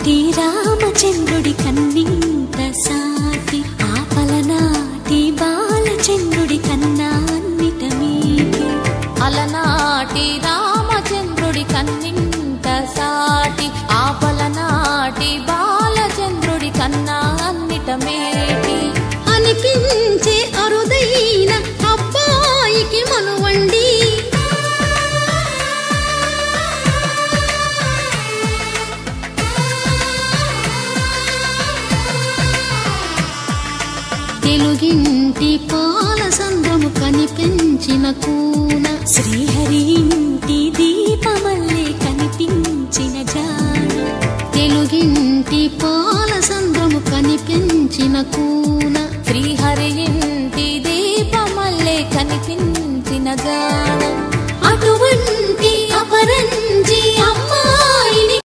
అలనాటి రామచంద్రుడి కన్నింత సాటి ఆపలనాటి బాలచంద్రుడి కన్నా అన్నిట మీటి అలనాటి రామచంద్రుడి కన్నింత సాటి ఆపలనాటి బాలచంద్రుడి కన్నా అన్నిట మేటి అనిపించే అరుదైన అబ్బాయికి మనువండి తెలుగింటి పాల సంద్రము కనిపించిన కూన శ్రీహరి ఇంటి దీపమల్లే కనిపించిన జాన తెలుగింటి పాల సంద్రము కనిపించిన కూన శ్రీహరి ఇంటి దీపమల్లే కనిపించిన జాన అటువంటి అపరంజి